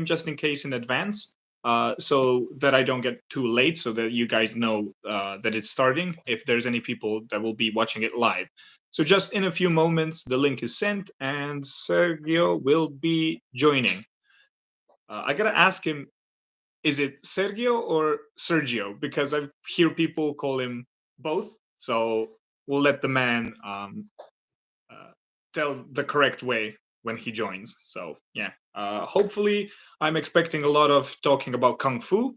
just in case in advance, so that I don't get too late, so that you guys know that it's starting, if there's any people that will be watching it live. So just in a few moments, the link is sent and Sergio will be joining. I gotta ask him, is it Sergio or Sergio? Because I hear people call him both, so we'll let the man tell the correct way when he joins. So yeah, hopefully I'm expecting a lot of talking about Kung Fu,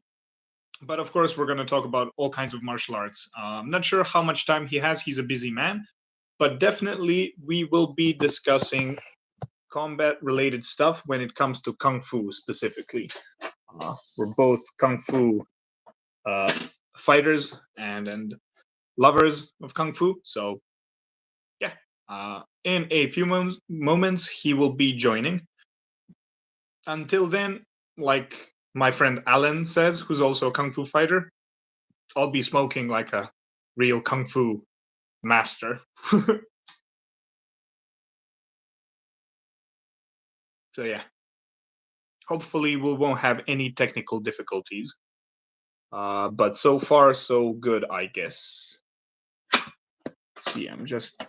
but of course we're going to talk about all kinds of martial arts. I'm not sure how much time he has. He's a busy man, but definitely we will be discussing combat related stuff when it comes to Kung Fu specifically. We're both Kung Fu fighters and lovers of Kung Fu, so yeah. In a few moments, he will be joining. Until then, like my friend Alan says, who's also a Kung Fu fighter, I'll be smoking like a real Kung Fu master. So yeah, hopefully we won't have any technical difficulties. But so far, so good, I guess. See, I'm just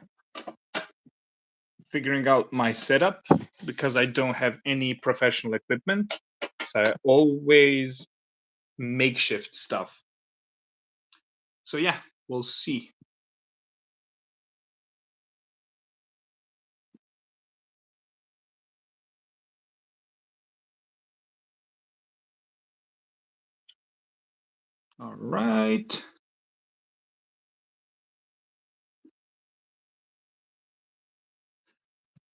figuring out my setup because I don't have any professional equipment. So I always makeshift stuff. So yeah, we'll see. All right.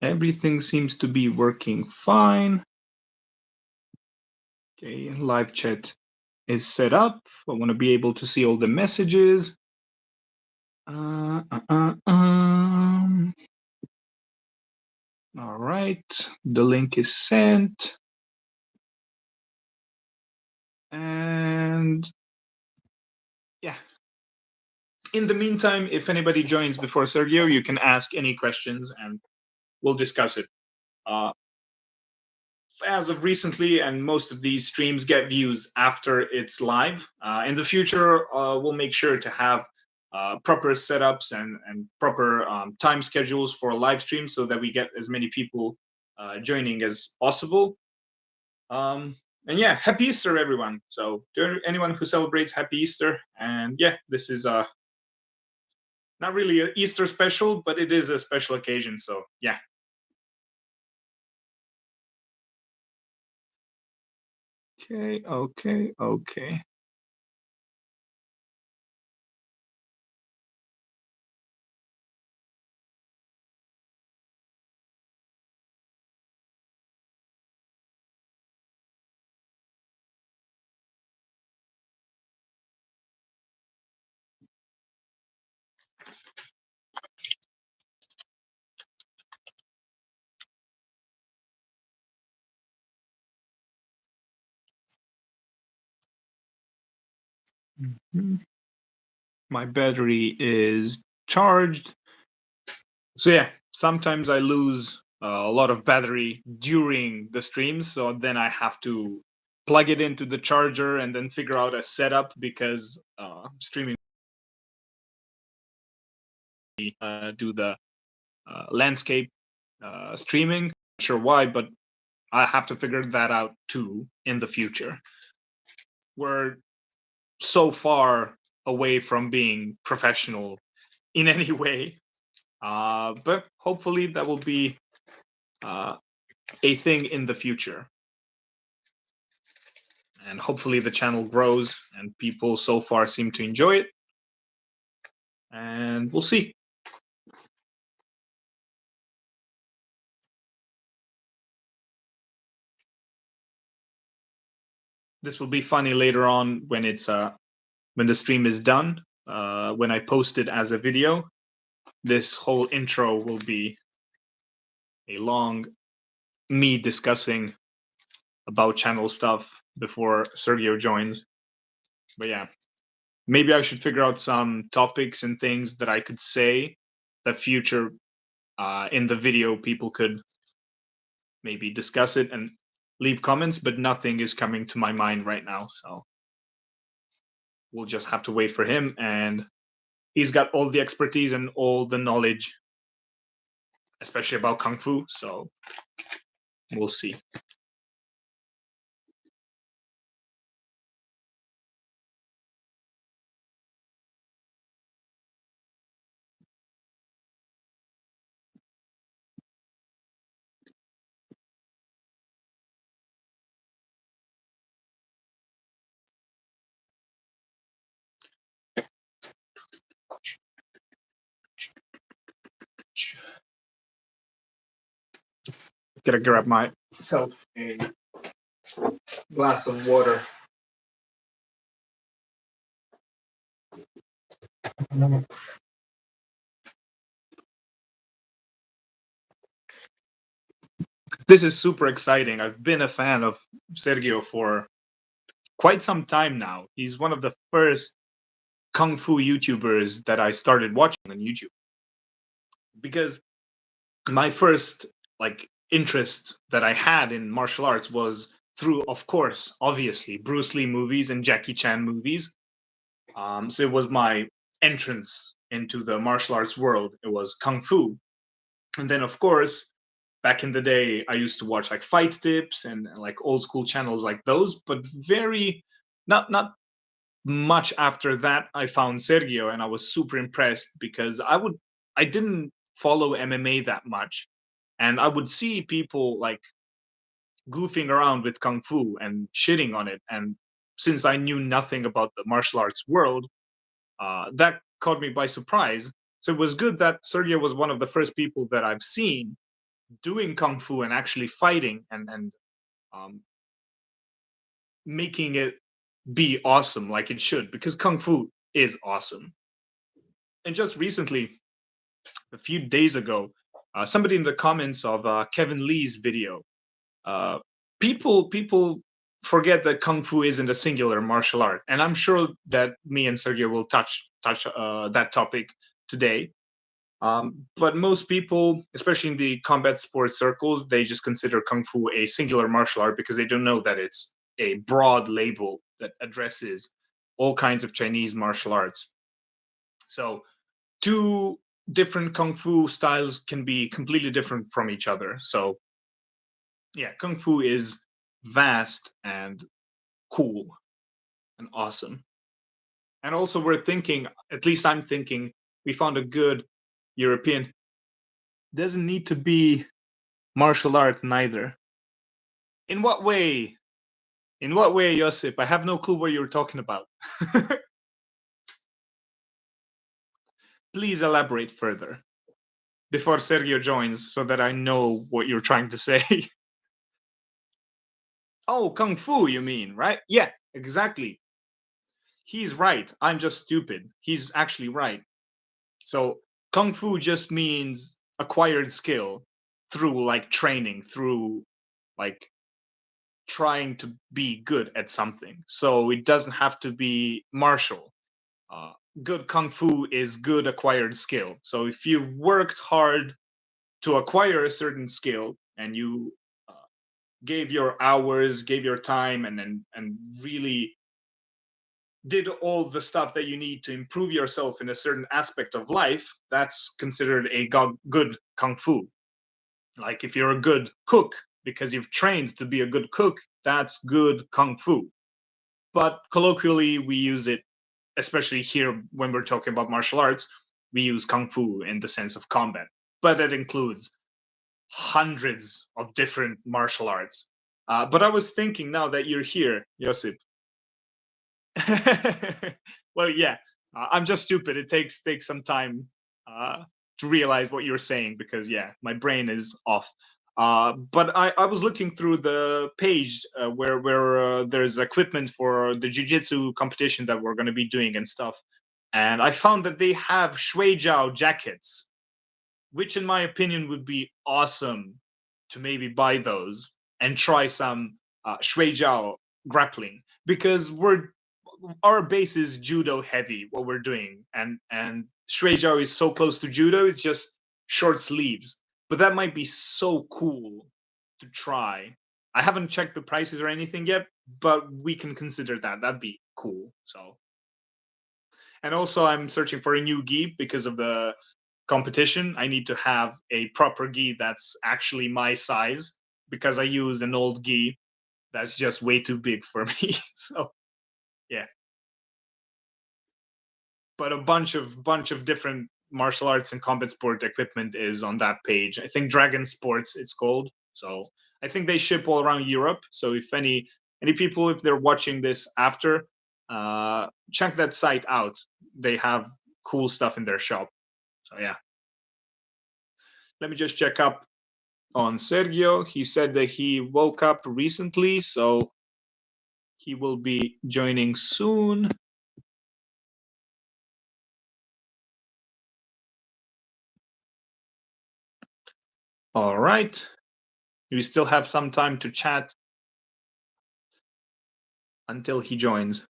Everything seems to be working fine. Okay, live chat is set up. I want to be able to see all the messages. All right, the link is sent. And yeah. In the meantime, if anybody joins before Sergio, you can ask any questions and we'll discuss it. As of recently, and most of these streams get views after it's live. In the future, we'll make sure to have proper setups and proper time schedules for live streams so that we get as many people joining as possible. And yeah, happy Easter, everyone. So to anyone who celebrates, happy Easter. And yeah, this is not really an Easter special, but it is a special occasion. So yeah. Okay. Mm-hmm. My battery is charged. So yeah, sometimes I lose a lot of battery during the streams, so then I have to plug it into the charger and then figure out a setup because streaming do the landscape streaming. Not sure why, but I have to figure that out too in the future. We're so far away from being professional in any way, but hopefully that will be a thing in the future. And hopefully the channel grows and people so far seem to enjoy it. And we'll see. This will be funny later on when it's when the stream is done. When I post it as a video, this whole intro will be a long me discussing about channel stuff before Sergio joins. But yeah, maybe I should figure out some topics and things that I could say that future in the video people could maybe discuss it. And leave comments, but nothing is coming to my mind right now. So we'll just have to wait for him. And he's got all the expertise and all the knowledge, especially about Kung Fu. So we'll see. Gotta grab myself a glass of water. This is super exciting. I've been a fan of Sergio for quite some time now. He's one of the first Kung Fu YouTubers that I started watching on YouTube. Because my first interest that I had in martial arts was through, of course, obviously, Bruce Lee movies and Jackie Chan movies. So it was my entrance into the martial arts world. It was Kung Fu. And then, of course, back in the day, I used to watch like fight tips and like old school channels like those, but very not much after that. I found Sergio and I was super impressed because I didn't follow MMA that much, and I would see people like goofing around with Kung Fu and shitting on it. And since I knew nothing about the martial arts world, that caught me by surprise. So it was good that Sergio was one of the first people that I've seen doing Kung Fu and actually fighting and um, making it be awesome like it should, because Kung Fu is awesome. And just recently, a few days ago, somebody in the comments of Kevin Lee's video, uh, people forget that Kung Fu isn't a singular martial art, and I'm sure that me and Sergio will touch that topic today. But most people, especially in the combat sports circles, they just consider Kung Fu a singular martial art because they don't know that it's a broad label that addresses all kinds of Chinese martial arts. So, two different Kung Fu styles can be completely different from each other. So, yeah, Kung Fu is vast and cool and awesome. And also, we're thinking, at least I'm thinking, we found a good European. Doesn't need to be martial art neither. In what way? In what way, Josip? I have no clue what you're talking about. Please elaborate further before Sergio joins so that I know what you're trying to say. Oh, Kung Fu, you mean, right? Yeah, exactly. He's right. I'm just stupid. He's actually right. So, Kung Fu just means acquired skill through like training, through like trying to be good at something. So, it doesn't have to be martial. Uh, Good Kung Fu is good acquired skill. So, if you've worked hard to acquire a certain skill and you gave your hours, gave your time, and really did all the stuff that you need to improve yourself in a certain aspect of life, that's considered a good kung fu. Like if you're a good cook because you've trained to be a good cook, that's good kung fu. But colloquially, we use it, especially here when we're talking about martial arts, we use kung fu in the sense of combat. But that includes hundreds of different martial arts. But I was thinking now that you're here, Josip. Well, yeah, I'm just stupid. It takes some time to realize what you're saying because yeah, my brain is off. But I was looking through the page where there's equipment for the jiu-jitsu competition that we're going to be doing and stuff, and I found that they have shui jiao jackets, which in my opinion would be awesome to maybe buy those and try some shui jiao grappling because our base is judo heavy what we're doing, and shui jiao is so close to judo, it's just short sleeves, but that might be so cool to try. I haven't checked the prices or anything yet, but we can consider that. That'd be cool. So, and also I'm searching for a new gi because of the competition. I need to have a proper gi that's actually my size because I use an old gi that's just way too big for me. So, yeah. But a bunch of different martial arts and combat sport equipment is on that page. I think Dragon Sports it's called. So I think they ship all around Europe. So if any people if they're watching this after, check that site out. They have cool stuff in their shop. So yeah. Let me just check up on Sergio. He said that he woke up recently, so he will be joining soon. All right. We still have some time to chat until he joins.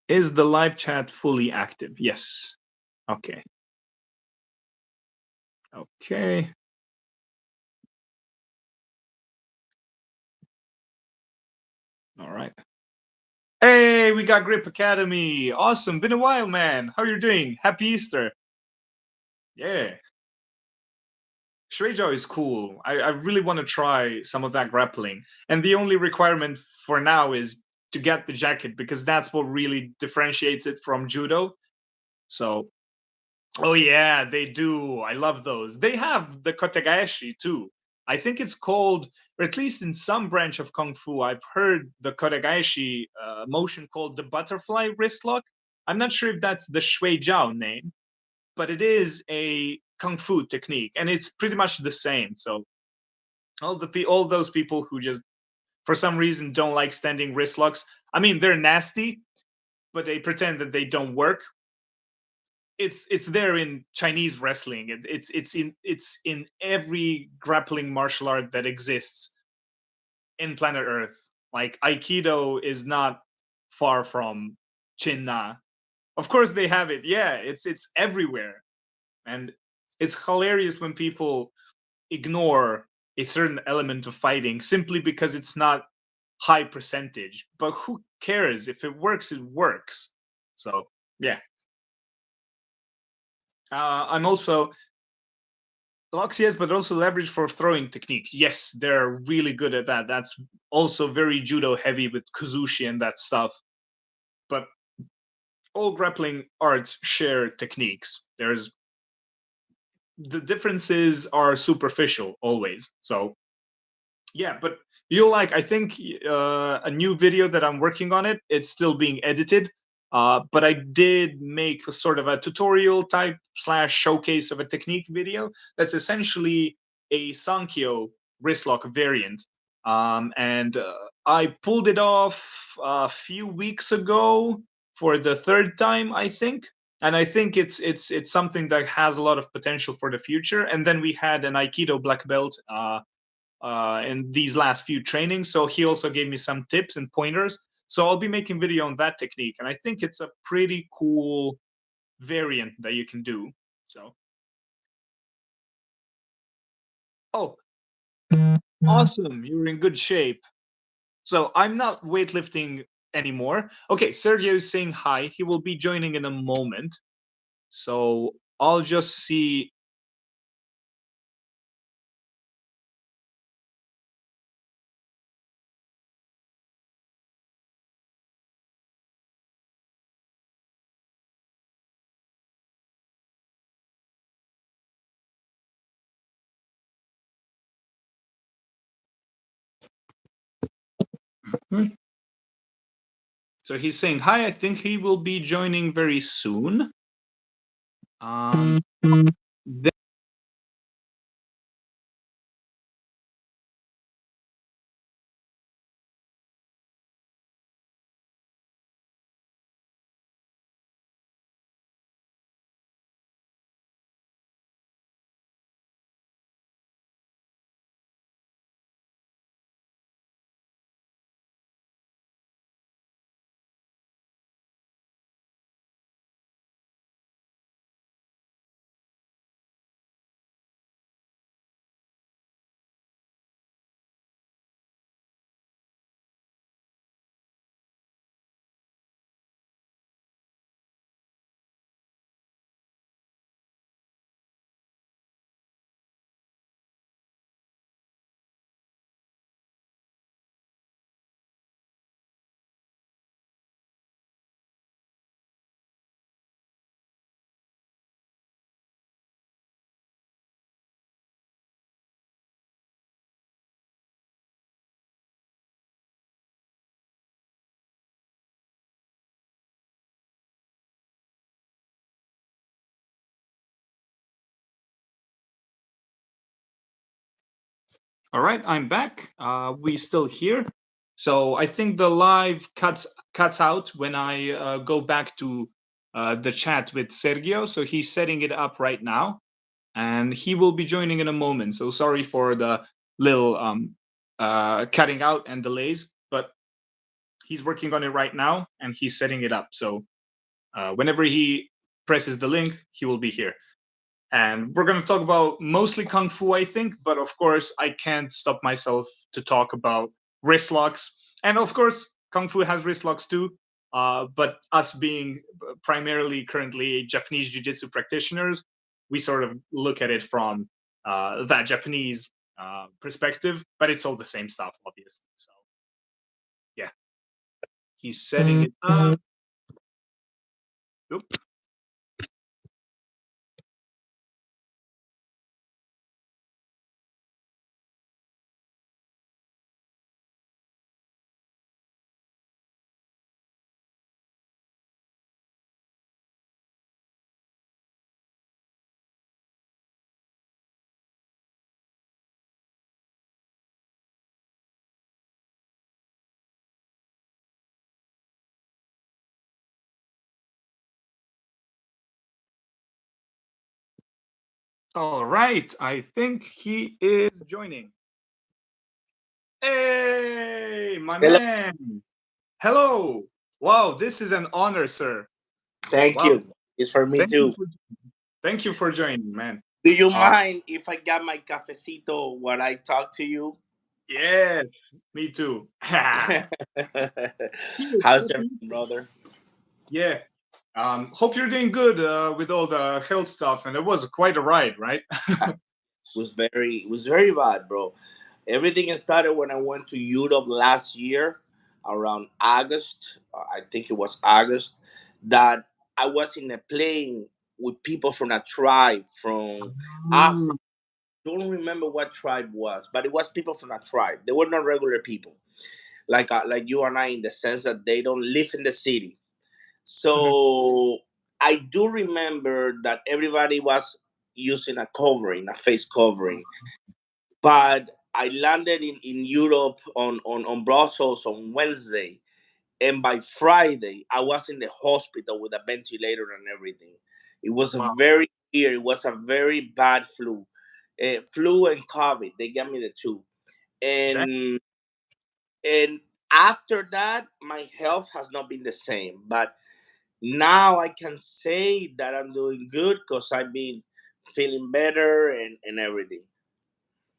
Is the live chat fully active? Yes. Okay. Okay. All right. Hey, we got Grip Academy. Awesome. Been a while, man. How you doing? Happy Easter. Yeah. Shrejo is cool. I really want to try some of that grappling. And the only requirement for now is to get the jacket because that's what really differentiates it from judo. So, oh yeah, they do. I love those. They have the kotegaeshi too. I think it's called, or at least in some branch of kung fu, I've heard the kotegaeshi motion called the butterfly wrist lock. I'm not sure if that's the shui jiao name, but it is a kung fu technique, and it's pretty much the same. So all those people who just for some reason don't like standing wrist locks, I mean they're nasty, but they pretend that they don't work. It's there in Chinese wrestling. It's in every grappling martial art that exists in planet Earth. Like Aikido is not far from Chin Na. Of course they have it. Yeah, it's everywhere. And it's hilarious when people ignore a certain element of fighting simply because it's not high percentage. But who cares? If it works, it works. So yeah. I'm also locks, yes, but also leverage for throwing techniques. Yes, they're really good at that. That's also very judo heavy with kuzushi and that stuff. But all grappling arts share techniques. There's the differences are superficial always. So yeah, but you'll like I think a new video that I'm working on it's still being edited, but I did make a sort of a tutorial type slash showcase of a technique video that's essentially a sankyo wrist lock variant, and I pulled it off a few weeks ago for the third time I think, and I think it's something that has a lot of potential for the future. And then we had an Aikido black belt in these last few trainings. So he also gave me some tips and pointers. So I'll be making video on that technique, and I think it's a pretty cool variant that you can do. So, oh, awesome! You're in good shape. So I'm not weightlifting anymore. Okay, Sergio is saying hi. He will be joining in a moment. So I'll just see. Hmm. So he's saying hi. I think he will be joining very soon. Then All right, I'm back. We still here. So I think the live cuts out when I go back to the chat with Sergio. So he's setting it up right now, and he will be joining in a moment. So sorry for the little cutting out and delays, but he's working on it right now and he's setting it up. So whenever he presses the link, he will be here. And we're going to talk about mostly kung fu, I think, but of course I can't stop myself to talk about wrist locks. And of course kung fu has wrist locks too, but us being primarily currently Japanese jiu-jitsu practitioners, we sort of look at it from that Japanese perspective, but it's all the same stuff, obviously. So yeah, he's setting it up. Oop. All right, I think he is joining. Hey, my Hello. man. Hello. Wow, this is an honor, sir. Thank Wow. you. It's for me Thank you too. for thank you for joining, man. Do you Uh mind if I got my cafecito when I talk to you? yes, me too. Cheers, How's coffee. everything, brother? Yeah. Hope you're doing good with all the health stuff, and it was quite a ride, right? It was very bad, bro. Everything started when I went to Europe last year, around August. I think it was August. That I was in a plane with people from a tribe from Africa. Mm. Don't remember what tribe was, but it was people from a tribe. They were not regular people, like you and I, in the sense that they don't live in the city. So I do remember that everybody was using a covering, a face covering. But I landed in Europe on Brussels on Wednesday. And by Friday, I was in the hospital with a ventilator and everything. It was a Wow. very weird, it was a very bad flu. Flu and COVID, they gave me the two. That, And after that, my health has not been the same. But now I can say that I'm doing good because I've been feeling better and everything.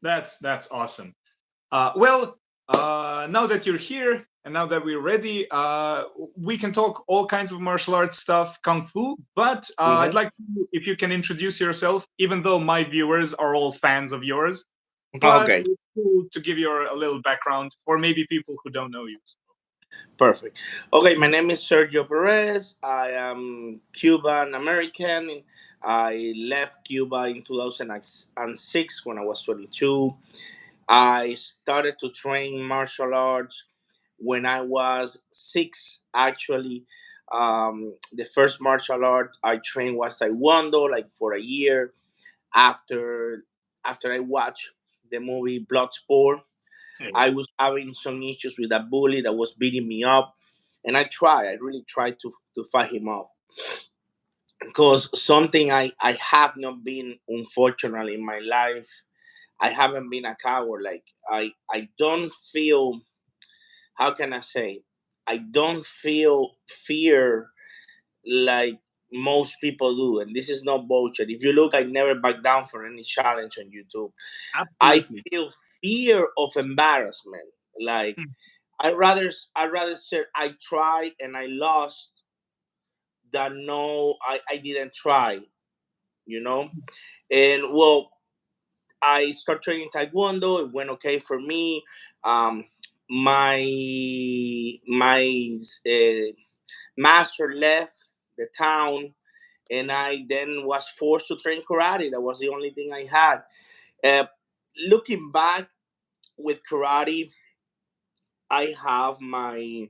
that's awesome. Well, now that you're here and now that we're ready, we can talk all kinds of martial arts stuff, kung fu. But I'd Hmm. like to, if you can introduce yourself, even though my viewers are all fans of yours. But Okay, it's cool to give you a little background for maybe people who don't know you. perfect. Okay, my name is Sergio Perez. I am Cuban American. I left Cuba in 2006 when I was 22. I started to train martial arts when I was 6, actually. The first martial art I trained was Taekwondo, like for a year. After after I watched the movie Bloodsport, Hey, I was having some issues with a bully that was beating me up, and I really tried to fight him off. Because something I have not been, unfortunately, in my life, I haven't been a coward. Like I don't feel, how can I say, I don't feel fear like most people do. And this is not bullshit. If you look, I never back down for any challenge on YouTube. I absolutely. feel fear of embarrassment. Like Hmm. I rather say I tried and I lost than no, I didn't try, you know? And well, I started training Taekwondo. It went okay for me. Um, my master left the town, and I then was forced to train karate. That was the only thing I had. Uh, Looking back with karate, I have my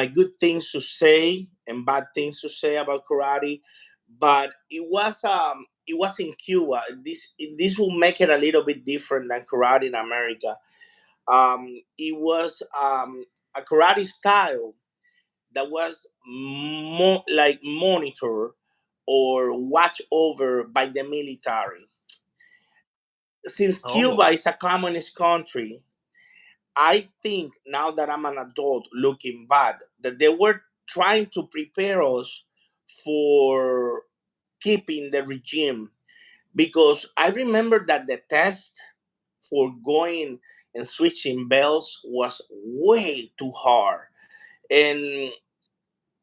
good things to say and bad things to say about karate, but it was it was in Cuba. This will make it a little bit different than karate in America. It was a karate style that was more like monitor or watch over by the military. Since Oh. Cuba is a communist country, I think now that I'm an adult looking back, that they were trying to prepare us for keeping the regime, because I remember that the test for going and switching bells was way too hard. And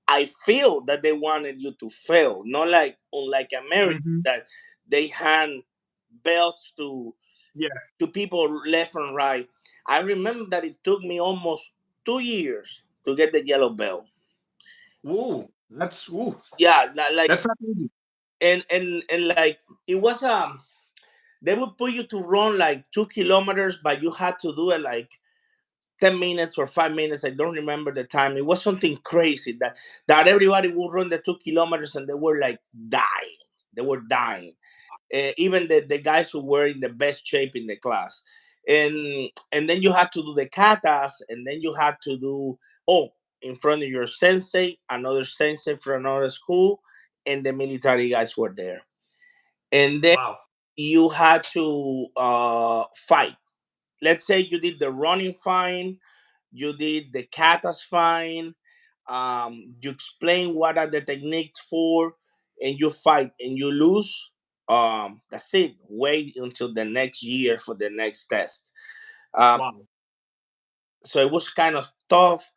I feel that they wanted you to fail, not like unlike America Hmm. that they hand belts Yeah. to people left and right. I remember that it took me almost 2 years to get the yellow belt. Ooh. Yeah, like, That's not easy. and like it was they would put you to run like 2 kilometers, but you had to do it like 10 minutes or 5 minutes. I don't remember the time. It was something crazy that everybody would run the 2 kilometers and they were like dying. They were dying. Even the guys who were in the best shape in the class. And then you had to do the katas, and then you had to do, oh, in front of your sensei, another sensei from another school, and the military guys were there. And then Wow. you had to fight. Let's say you did the running fine, you did the katas fine, you explain what are the techniques for, and you fight and you lose. That's it. Wait until the next year for the next test. Um, Wow. so it was kind of tough,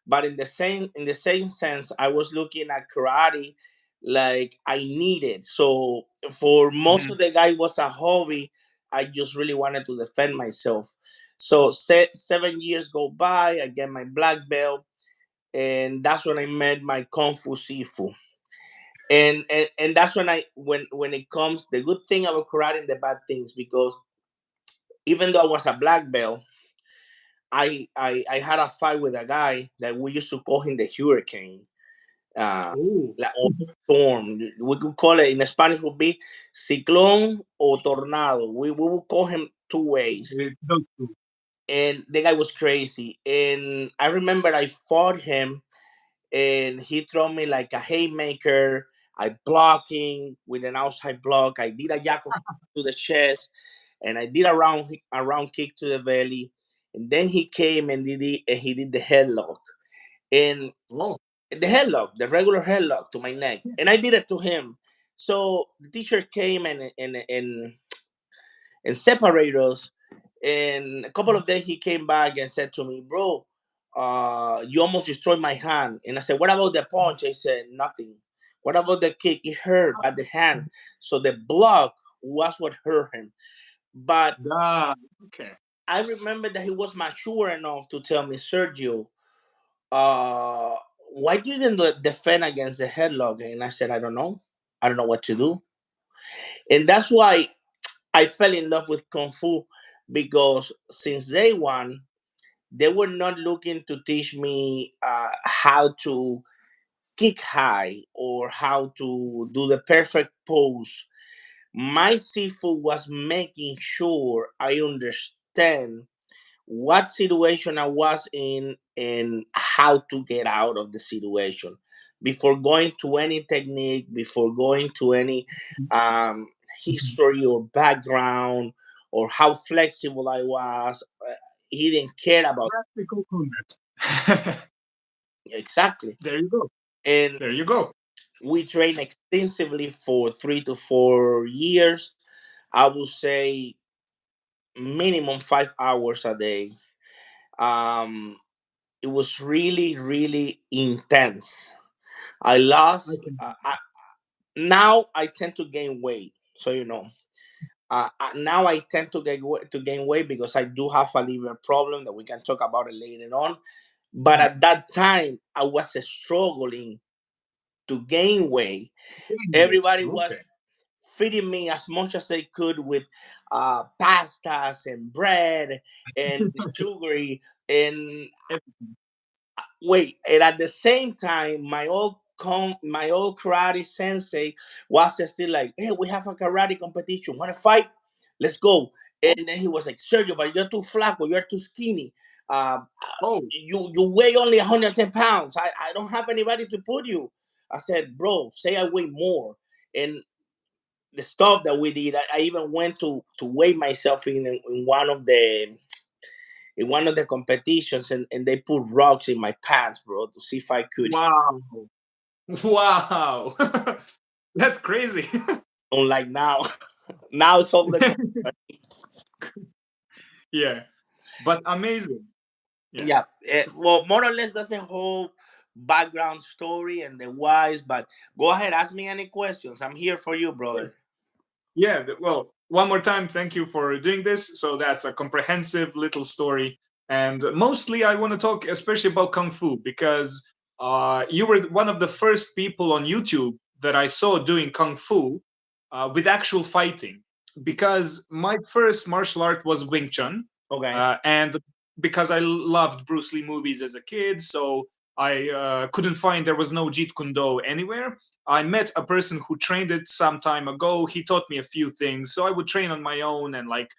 but in the same sense, I was looking at karate like I needed. So for most Hmm. of the guy, it was a hobby. I just really wanted to defend myself. So 7 years go by, I get my black belt, and that's when I met my kung fu sifu. And that's when when it comes the good thing about karate and the bad things, because even though I was a black belt, I had a fight with a guy that we used to call him the hurricane, Ooh. or storm. We could call it in Spanish would be ciclone or tornado. We would call him two ways. Those two. And the guy was crazy. And I remember I fought him, and he threw me like a haymaker. I blocking with an outside block. I did a jack of to the chest, and I did a round kick to the belly. And then he came and he did the headlock. And Oh. the headlock, the regular headlock to my neck, and I did it to him. So the teacher came and separated us. And a couple of days he came back and said to me, "Bro, you almost destroyed my hand." And I said, "What about the punch?" I said, "Nothing." "What about the kick?" It hurt at the hand. So the block was what hurt him. But Ah, okay. I remember that he was mature enough to tell me, "Sergio, uh, why you didn't defend against the headlock?" And I said, "I don't know. I don't know what to do." And that's why I fell in love with Kung Fu, because since day one, they were not looking to teach me how to kick high or how to do the perfect pose. My Sifu was making sure I understand what situation I was in and how to get out of the situation before going to any technique, before going to any um, Mhm. history or background or how flexible I was. He didn't care about Practical combat. exactly. There you go. And There you go. we trained extensively for 3 to 4 years. I would say minimum 5 hours a day. Um, it was really really intense. I I lost can. now I tend to gain weight, so now I tend to gain weight because I do have a liver problem that we can talk about it later on. But at that time I was struggling to gain weight. Everybody Okay. was feeding me as much as they could with pastas and bread and sugary and Everything. wait, and at the same time, my old my old karate sensei was still like, "Hey, we have a karate competition. Want to fight? Let's go." And then he was like, "Sergio, but you're too flaco. You're too skinny. Uh, Oh, you weigh only 110 pounds. I don't have anybody to put you." I said, "Bro, say I weigh more." And the stuff that we did, I even went to weigh myself in one of the competitions, and they put rocks in my pants, bro, to see if I could. wow. Wow. That's crazy. Unlike now, now it's all the Yeah, but amazing. Yeah. yeah. Well, more or less that's the whole background story and the whys. But go ahead, ask me any questions. I'm here for you, brother. Yeah, well, one more time, thank you for doing this. So that's a comprehensive little story. And mostly I want to talk especially about Kung Fu because you were one of the first people on YouTube that I saw doing Kung Fu with actual fighting. Because my first martial art was Wing Chun. Okay. And because I loved Bruce Lee movies as a kid, so I couldn't find there was no Jeet Kune Do anywhere. I met a person who trained it some time ago. He taught me a few things, so I would train on my own and like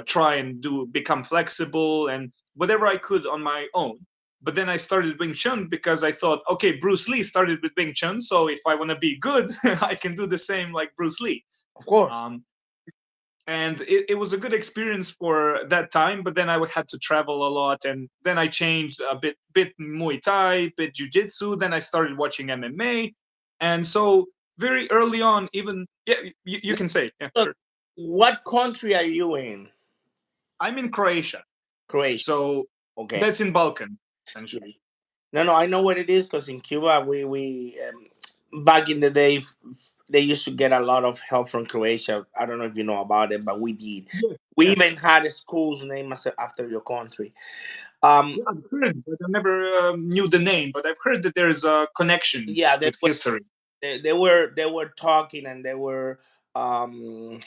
try and do become flexible and whatever I could on my own. But then I started Wing Chun because I thought, okay, Bruce Lee started with Wing Chun, so if I want to be good, I can do the same like Bruce Lee. Of course. Um, and it was a good experience for that time. But then I had to travel a lot, and then I changed a bit Muay Thai, bit Jiu Jitsu. Then I started watching MMA, and so very early on, even yeah, you can say yeah, Look, sure. what country are you in? I'm in Croatia, Croatia. so Okay. that's in Balkan Yeah. essentially. No, no, I know what it is because in Cuba, we back in the day, they used to get a lot of help from Croatia. I don't know if you know about it, but we did. Yeah, We yeah, even had schools named after your country. Um, yeah. I've heard, but I never knew the name. But I've heard that there's connections yeah, with history. they were talking and they were um,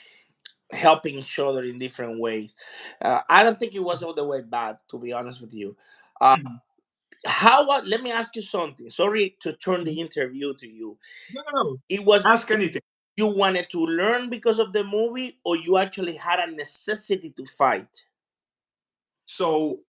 helping each other in different ways. I don't think it was all the way bad, to be honest with you. Uh, Mhm. how about? Let me ask you something. Sorry to turn the interview to you. No, no, no. It was Ask anything. you wanted to learn because of the movie, or you actually had a necessity to fight? So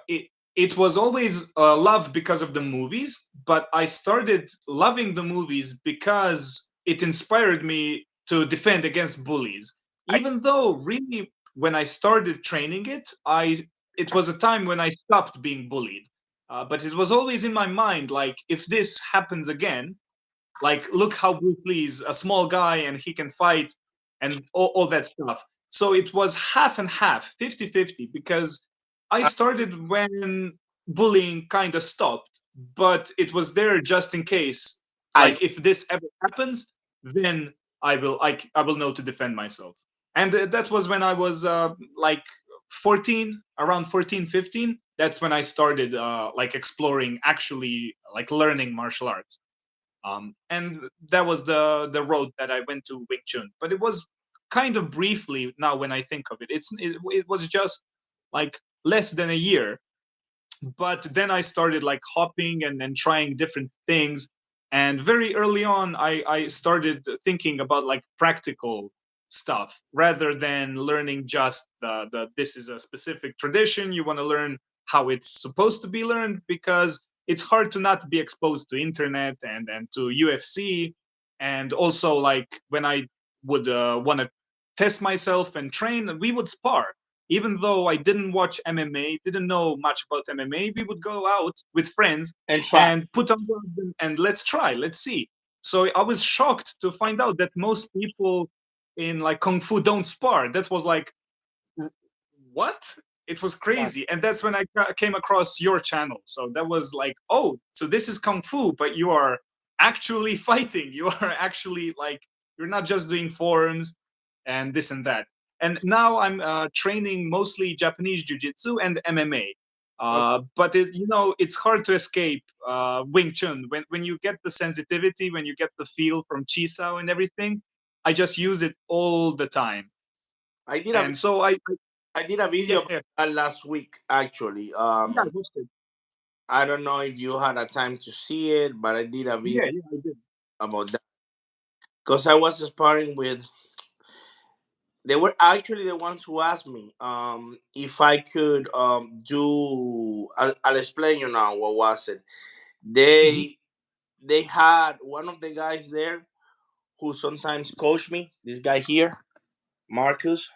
it was always love because of the movies, but I started loving the movies because it inspired me to defend against bullies. I, Even though really when I started training it, I it was a time when I stopped being bullied. But it was always in my mind like if this happens again, like, look how Bruce Lee's a small guy and he can fight and all that stuff. So it was half and half, 50-50, because I I, started when bullying kind of stopped, but it was there just in case. I Like, if this ever happens, then I will know to defend myself. And that was when I was like 14, around 14, 15. That's when I started like exploring, actually like learning martial arts, and that was the road that I went to Wing Chun. But it was kind of briefly now when I think of it. It was just like less than a year, but then I started like hopping and trying different things. And very early on, I started thinking about like practical stuff rather than learning just the this is a specific tradition. You want to learn how it's supposed to be learned because it's hard to not be exposed to internet and to UFC. And also like when I would want to test myself and train, we would spar even though I didn't watch MMA, didn't know much about MMA, we would go out with friends and try. and put on gloves and let's try, let's see. So I was shocked to find out that most people in like kung fu don't spar. That was like what? It was Yeah. crazy. And that's when I came across your channel. So that was like, oh, so this is kung fu, but you are actually fighting. You are actually like, you're not just doing forms and this and that. And now I'm training mostly Japanese jiu-jitsu and MMA. But it's hard to escape Wing Chun. When you get the sensitivity, when you get the feel from Chi Sao and everything, I just use it all the time. I did a And so I I did a yeah, video about yeah. that last week actually. Yeah, I watched it. I don't know if you had a time to see it, but I did a video Yeah, yeah, I did. about that because I was sparring with. They were actually the ones who asked me if I could do. I'll explain you now. What was it? Mhm. They had one of the guys there who sometimes coach me. This guy here, Marcus.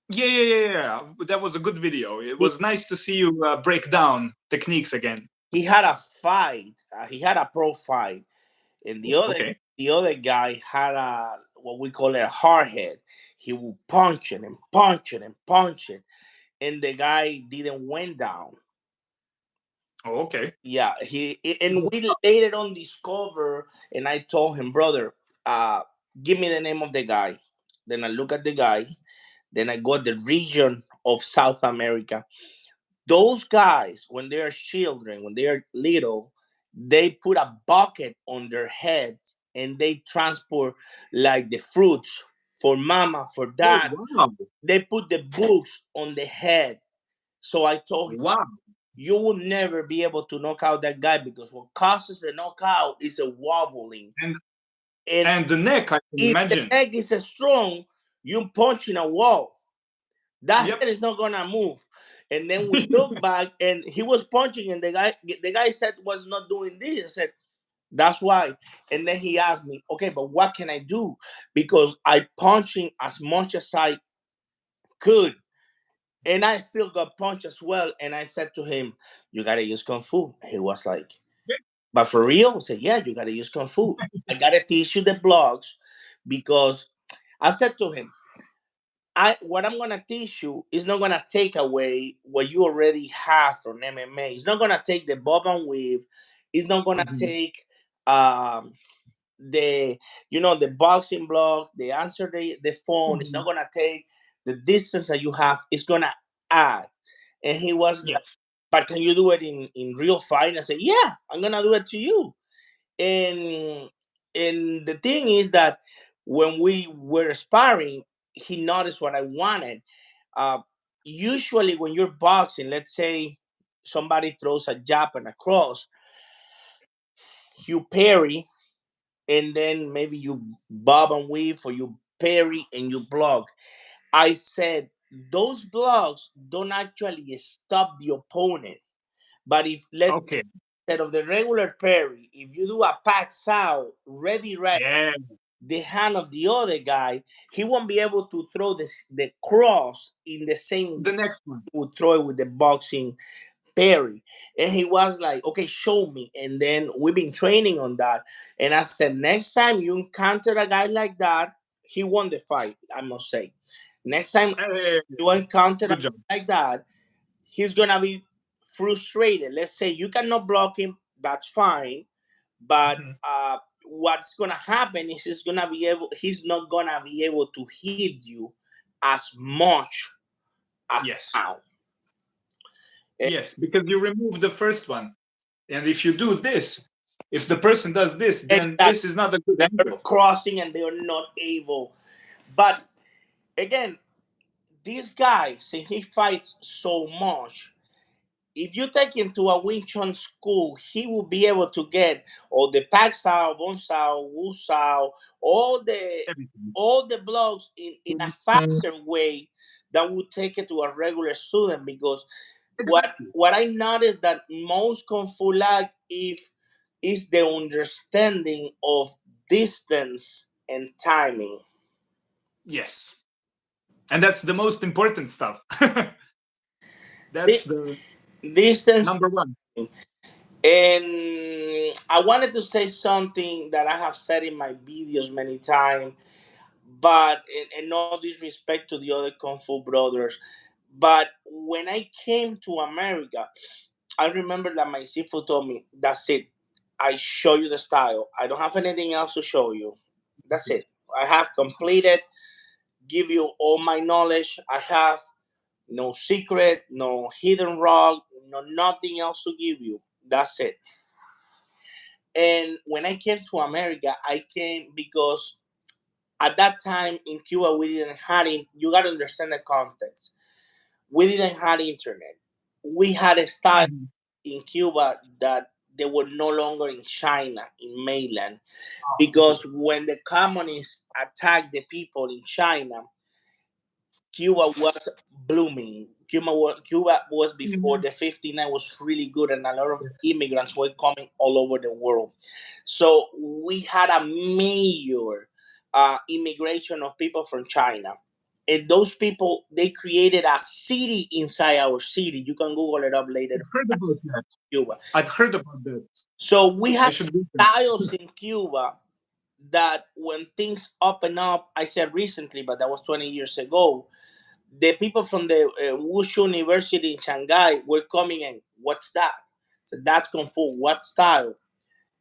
Yeah, yeah, yeah, yeah. That was a good video. It He was nice to see you break down techniques again. he had a fight. He had a pro fight, and Okay. the other guy had a what we call a hard head. He would punch it and punch it and punch it, and the guy didn't went down. Oh, okay. Yeah, and we later on discover, and I told him, brother, give me the name of the guy. Then I look at the guy. Then I got the region of South America. Those guys, when they are children, when they are little, they put a bucket on their heads and they transport like the fruits for mama, for Oh, dad. wow. They put the books on the head. So I told him, Wow. you will never be able to knock out that guy because what causes a knockout is a wobbling. And And and the neck, I can if the imagine. neck is strong, you punch in a wall. That Yep. head is not gonna move. And then we look back, and he was punching, and the guy said was not doing this. I said that's why. And then he asked me, okay, but what can I do? Because I punching as much as I could, and I still got punched as well. And I said to him, "You gotta use kung fu." He was like, "But for real?" I said, "Yeah, you gotta use kung fu. I gotta teach you the blocks because." I said to him, I what I'm gonna teach you is not gonna take away what you already have from MMA. It's not gonna take the bob and weave. It's not gonna Mhm. take um the the boxing block, the answer the phone. It's not Mhm. gonna take the distance that you have. It's gonna add. And he was like, Yes. but can you do it in real fight? I said, yeah, I'm gonna do it to you. And the thing is that when we were sparring, he noticed what I wanted. uh, Usually when you're boxing, let's say somebody throws a jab and a cross, you parry, and then maybe you bob and weave, or you parry and you block. I said those blocks don't actually stop the opponent, but if let's Okay. instead of the regular parry, if you do a pack out ready right Yeah. the hand of the other guy, he won't be able to throw the cross in the same way The next one. he would throw it with the boxing parry. And he was like, okay, show me. And then we've been training on that. And I said, next time you encounter a guy like that, he won the fight, I must say. Next time Hey, you encounter a good job. guy like that, he's gonna be frustrated. Let's say you cannot block him, that's fine. But Mhm. what's gonna happen is he's not gonna be able to hit you as much as Yes. now. Eh, Yes, because you remove the first one. And if you do this, if the person does this, then Exactly. this is not a good They're angle. crossing and they're not able. But again, this guy, since he fights so much, if you take him to a Wing Chun school, he will be able to get all the Pak Sao, Bon Sao, Wu Sao, all the Everything. all the blocks in a faster way that would take it to a regular student. Because Exactly. what I noticed that most Kung Fu lack if is the understanding of distance and timing. Yes. And that's the most important stuff. That's Di- the Distance. number one. And I wanted to say something that I have said in my videos many times, but and no disrespect to the other Kung Fu brothers. But when I came to America, I remember that my sifu told me, "That's it. I show you the style. I don't have anything else to show you. That's it. I have completed. Give you all my knowledge. I have no secret, no hidden rock, no nothing else to give you. That's it." And when I came to America, I came because at that time in Cuba we didn't have it. You got to understand the context. We didn't have internet. We had a style Mhm. in Cuba that they were no longer in China, in mainland, Okay. because when the communists attacked the people in China, Cuba was blooming. Cuba was before Mhm. the 59 was really good, and a lot of immigrants were coming all over the world. So we had a major immigration of people from China. And those people, they created a city inside our city. You can Google it up later. I've heard about that. Cuba. I've heard about that. So we I have should read them. styles in Cuba that when things open up, I said recently, but that was 20 years ago, the people from the Wushu University in Shanghai were coming in. What's that? So that's Kung Fu. What style?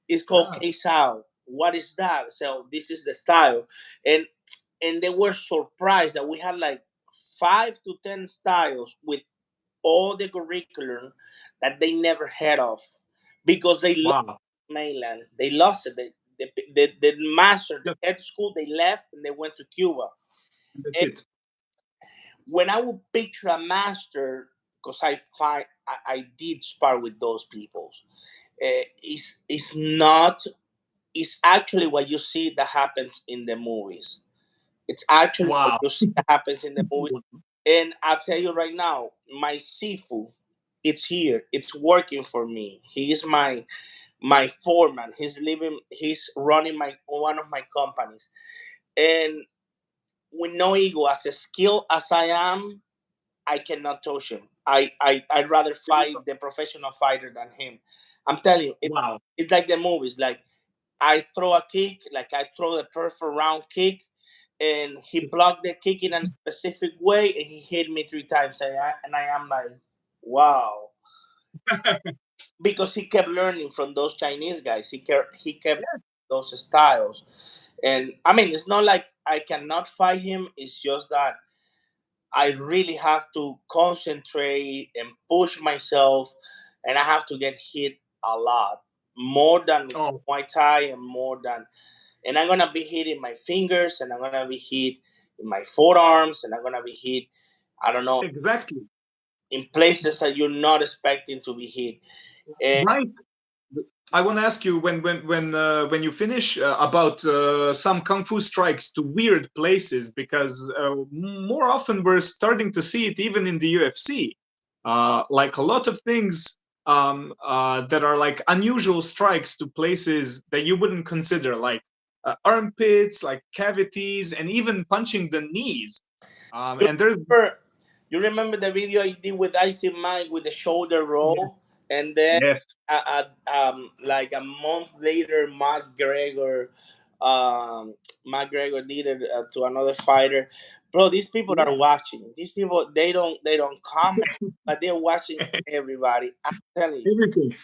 It's called Ah, Keisao. What is that? So this is the style. And they were surprised that we had like 5 to 10 styles with all the curriculum that they never heard of, because they lost wow. mainland. They lost it. The master, the Yep, head school, they left and they went to Cuba. that's And it. when I would picture a master, because I did spar with those people, it's not, it's actually what you see that happens in the movies. It's actually what Wow. you see that happens in the movie. And I'll tell you right now, my Sifu, it's here. It's working for me. He is my foreman. He's running my one of my companies. And with no ego, as a skilled as I am, I cannot touch him. I'd rather fight the professional fighter than him. I'm telling you, Wow. it's like the movies. Like I throw a kick, like I throw the perfect round kick, and he blocked the kick in a specific way, and he hit me 3 times, and I am like, wow, because he kept learning from those Chinese guys. He kept those styles, and I mean, it's not like I cannot fight him. It's just that I really have to concentrate and push myself, and I have to get hit a lot more than Oh, Muay Thai and more than, and I'm gonna be hit in my fingers, and I'm gonna be hit in my forearms, and I'm gonna be hit, I don't know, exactly. in places that you're not expecting to be hit. And Right. I want to ask you when you finish about some kung fu strikes to weird places, because more often we're starting to see it even in the UFC. Like a lot of things that are like unusual strikes to places that you wouldn't consider, like armpits, like cavities, and even punching the knees. you And there's remember, you remember the video I did with Icy Mike with the shoulder yeah, roll, and then yes, like a month later, McGregor did it to another fighter. Bro, these people yeah, are watching. These people, they don't comment, but they're watching everybody. I'm telling you. everything.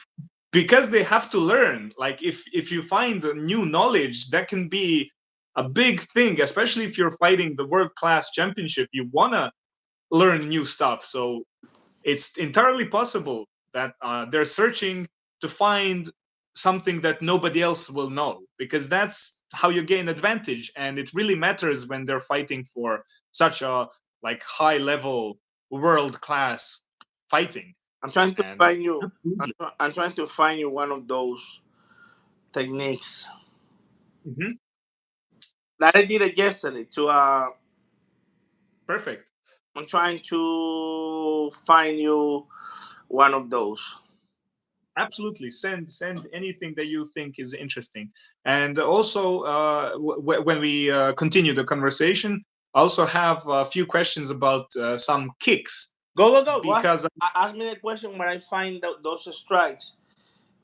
Because they have to learn. Like if you find a new knowledge, that can be a big thing, especially if you're fighting the world class championship. You want to learn new stuff, so it's entirely possible that they're searching to find something that nobody else will know, because that's how you gain advantage. And it really matters when they're fighting for such a like high level world class fighting. I'm trying to And find you. absolutely. I'm trying to find you one of those techniques Mhm. that I did it yesterday. Perfect. I'm trying to find you one of those. Absolutely, send anything that you think is interesting. And also when we continue the conversation, I also have a few questions about some kicks, Go ahead. because Ask me the question when I find those strikes.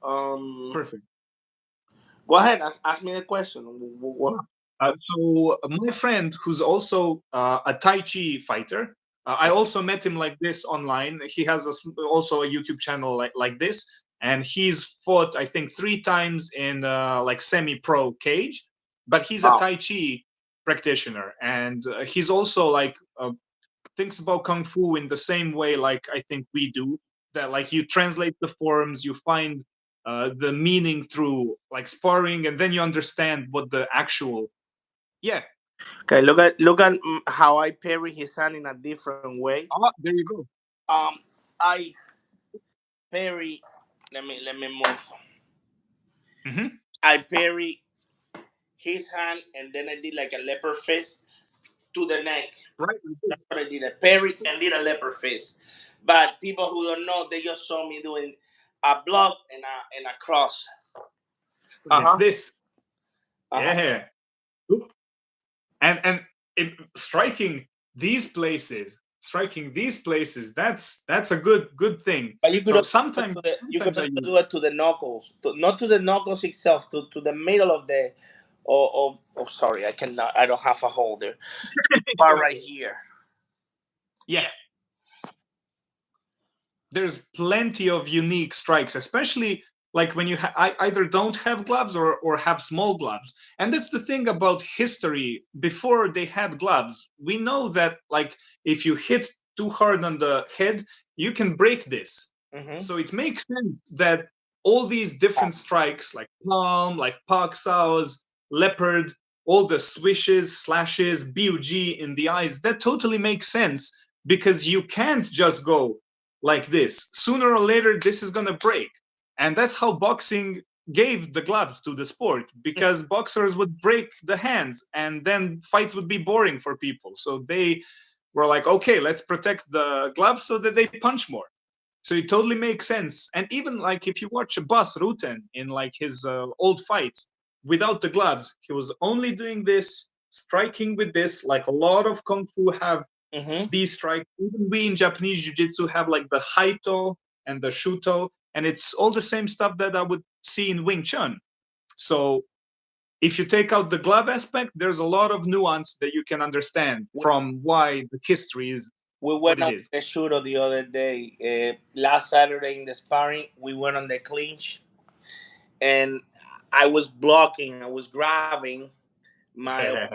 Um, perfect. Go ahead. Ask me the question. Yeah. So my friend, who's also a Tai Chi fighter, I also met him like this online. He has also a YouTube channel like this, and he's fought I think 3 times in like semi-pro cage. But he's a Wow. Tai Chi practitioner, and he's also like thinks about kung fu in the same way like I think we do. That like you translate the forms, you find the meaning through like sparring, and then you understand what the actual yeah. Okay. Look at how I parry his hand in a different way. Ah, there you go. I parry. let me move. Mm-hmm. I parry his hand, and then I did like a leopard fist to the neck. Right. That's what I did. I parry and did a leopard fist. But people who don't know, they just saw me doing a block and a cross. It's this. Uh-huh. Yeah. Oop. And striking these places, that's a good thing. But you could So also do it sometimes to the, you could sometimes I also use do it to the knuckles, not to the knuckles itself, to the middle of the sorry, I cannot. I don't have a holder. Part right here. yeah. There's plenty of unique strikes, especially like when you either don't have gloves or have small gloves. And that's the thing about history. Before they had gloves, we know that like if you hit too hard on the head, you can break this. Mm-hmm. So it makes sense that all these different strikes, like palm, like pak saws, leopard, all the swishes, slashes, bug in the eyes, that totally makes sense because you can't just go like this. Sooner or later, this is going to break. And that's how boxing gave the gloves to the sport, because boxers would break the hands and then fights would be boring for people. So they were like, okay, let's protect the gloves so that they punch more. So it totally makes sense. And even like if you watch a Boss Rutten in like his old fights, without the gloves, he was only doing this, striking with this, like a lot of Kung Fu have Mm-hmm. these strikes. Even we in Japanese Jiu-Jitsu have like the Haito and the Shuto, and it's all the same stuff that I would see in Wing Chun. So if you take out the glove aspect, there's a lot of nuance that you can understand from why the history is We what went it on is. the shooter the other day. Last Saturday in the sparring, we went on the clinch, and I was blocking. I was grabbing my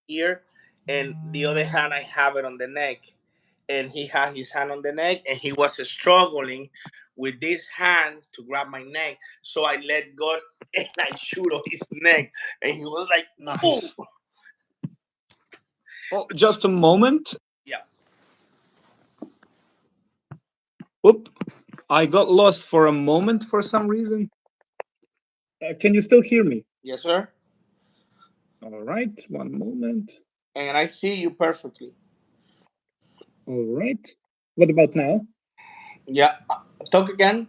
ear, and the other hand I have it on the neck, and he had his hand on the neck, and he was struggling with this hand to grab my neck. So I let go and I shoot on his neck, and he was like, Nice. "Ooh." Oh, just a moment. Yeah. Whoop. I got lost for a moment for some reason. Can you still hear me? Yes, sir. All right, one moment. And I see you perfectly. All right. What about now? Yeah. Talk again.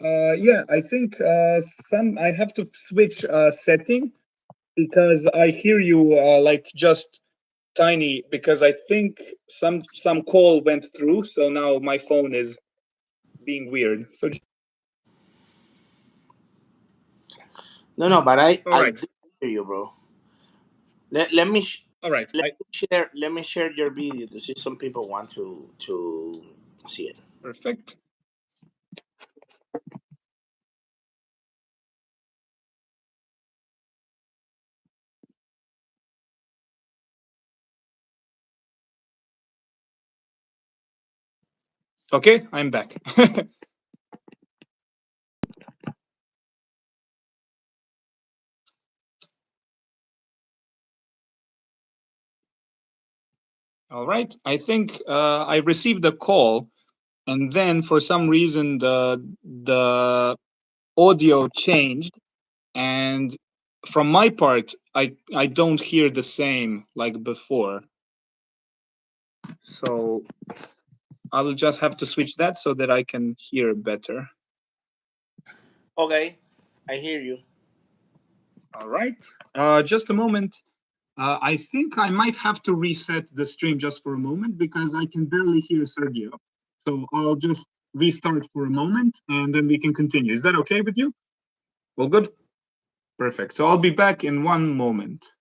Yeah, I think I have to switch setting because I hear you like just tiny because I think some call went through, so now my phone is being weird. So No, but all I right, do hear you, bro. Let me all right. let me share your video to see some people want to see it. Perfect. Okay, I'm back. All right. I think I received a call, and then for some reason the audio changed, and from my part, I don't hear the same like before. So I will just have to switch that so that I can hear better. Okay, I hear you. All right. Just a moment. I think I might have to reset the stream just for a moment because I can barely hear Sergio. So I'll just restart for a moment and then we can continue. Is that okay with you? All good? Perfect. So I'll be back in one moment.